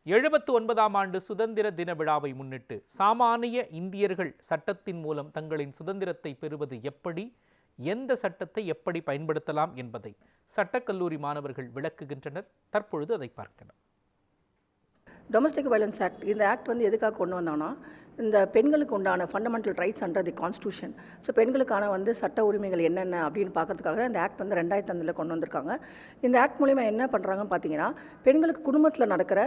79ஆம் ஆண்டு சுதந்திர தின விழாவை முன்னிட்டு சாமானிய இந்தியர்கள் சட்டத்தின் மூலம் தங்களின் சுதந்திரத்தை பெறுவது எப்படி, எந்த சட்டத்தை எப்படி பயன்படுத்தலாம் என்பதை சட்டக்கல்லூரி மாணவர்கள் விளக்குகின்றனர். தற்பொழுது அதை பார்க்கலாம். டொமஸ்டிக் வயலன்ஸ் ஆக்ட், இந்த ஆக்ட் வந்து எதுக்காக கொண்டு வந்தாங்கன்னா, இந்த பெண்களுக்கு உண்டான fundamental rights under the constitution. So பெண்களுக்கான வந்து சட்ட உரிமைகள் என்னென்ன அப்படின்னு பார்க்கறதுக்காக இந்த ஆக்ட் வந்து 2005 கொண்டு வந்திருக்காங்க. இந்த ஆக்ட் மூலிமா என்ன பண்ணுறாங்கன்னு பார்த்தீங்கன்னா, பெண்களுக்கு குடும்பத்தில் நடக்கிற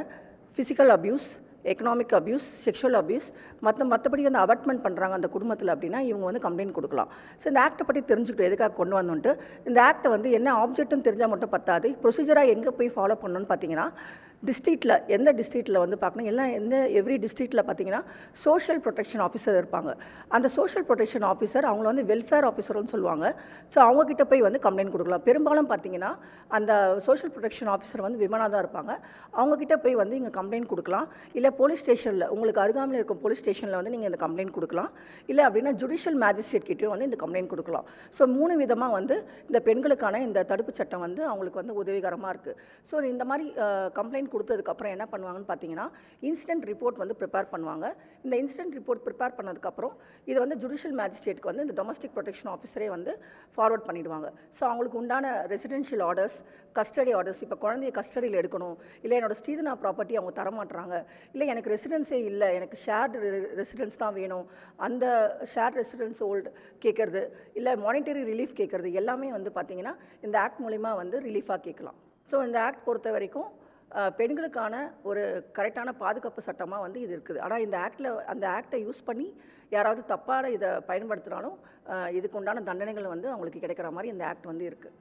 physical abuse, economic abuse, sexual abuse, மற்றபடி வந்து அபார்ட்மெண்ட் பண்ணுறாங்க அந்த குடும்பத்தில் அப்படின்னா இவங்க வந்து கம்ப்ளைண்ட் கொடுக்கலாம். ஸோ இந்த ஆக்டை பற்றி தெரிஞ்சுக்கிட்டு எதுக்காக கொண்டு வந்தோன்ட்டு இந்த ஆக்டை வந்து என்ன ஆப்ஜெக்ட்னு தெரிஞ்சால் மட்டும் பத்தாது, ப்ரொசீஜராக எங்கே போய் ஃபாலோ பண்ணணும்னு பார்த்தீங்கன்னா, டிஸ்ட்ரிக்டில் எந்த டிஸ்ட்ரிக்டில் வந்து பார்க்கணும், எல்லாம் எவ்ரி டிஸ்ட்ரிக்டில் பார்த்தீங்கன்னா சோஷியல் ப்ரொடெக்ஷன் ஆஃபீஸர் இருப்பாங்க. அந்த சோஷியல் ப்ரொடெக்ஷன் ஆஃபீஸர் அவங்கள வந்து வெல்ஃபேர் ஆஃபீஸர்னு சொல்லுவாங்க. ஸோ அவங்கக்கிட்ட போய் வந்து கம்ப்ளைண்ட் கொடுக்கலாம். பெரும்பாலும் பார்த்தீங்கன்னா அந்த சோஷியல் ப்ரொடெக்ஷன் ஆஃபீஸர் வந்து விமனாக தான் இருப்பாங்க. அவங்கக்கிட்ட போய் வந்து இங்கே கம்ப்ளைண்ட் கொடுக்கலாம். இல்லை போலீஸ் ஸ்டேஷனில், உங்களுக்கு அருகாமையில் இருக்கும் போலீஸ் ஸ்டேஷனில் வந்து நீங்கள் இந்த கம்ப்ளைண்ட் கொடுக்கலாம். இல்லை அப்படின்னா ஜுடிஷியல் மேஜிஸ்ட்ரேட் கிட்டேயும் வந்து இந்த கம்ப்ளைண்ட் கொடுக்கலாம். ஸோ 3 விதமாக வந்து இந்த பெண்களுக்கான இந்த தடுப்பு சட்டம் வந்து அவங்களுக்கு வந்து உதவிகரமாக இருக்குது. ஸோ இந்த மாதிரி கம்ப்ளைண்ட் கொடுத்ததுக்கப்புறம் என்ன பண்ணுவாங்கன்னு பார்த்தீங்கன்னா, இன்சிடென்ட் ரிப்போர்ட் வந்து ப்ரிப்பேர் பண்ணுவாங்க. இந்த இன்சிடென்ட் ரிப்போர்ட் ப்ரிப்பேர் பண்ணதுக்கப்புறம் இது வந்து ஜுடிஷியல் மேஜிஸ்ட்ரேட்டுக்கு வந்து இந்த டொமஸ்டிக் ப்ரொடெக்ஷன் ஆஃபீஸரே வந்து ஃபார்வர்ட் பண்ணிடுவாங்க. ஸோ அவங்களுக்கு உண்டான ரெசிடென்ஷியல் ஆர்டர்ஸ், கஸ்டடி ஆர்டர்ஸ், இப்போ குழந்தைய கஸ்டடியில் எடுக்கணும், இல்லை என்னோட ஸ்ரீதனா ப்ராப்பர்ட்டி அவங்க தரமாட்டுறாங்க, இல்லை எனக்கு ரெசிடென்ஸே இல்லை, எனக்கு ஷேர்டு ரெசிடென்ஸ் தான் வேணும், அந்த ஷேர்ட் ரெசிடென்ஸ் ஹோல்டு கேட்குறது, இல்லை மானிட்டரி ரிலீஃப் கேட்குறது எல்லாமே வந்து பார்த்திங்கன்னா இந்த ஆக்ட் மூலிமா வந்து ரிலீஃபாக கேட்கலாம். ஸோ இந்த ஆக்ட் பொறுத்த வரைக்கும் பெண்களுக்கான ஒரு கரெக்டான பாதுகாப்பு சட்டமாக வந்து இது இருக்குது. ஆனால் அந்த ஆக்டை யூஸ் பண்ணி யாராவது தப்பான இதை பயன்படுத்தினாலும் இதுக்கு உண்டான தண்டனைகள் வந்து அவங்களுக்கு கிடைக்கிற மாதிரி இந்த ஆக்ட் வந்து இருக்குது.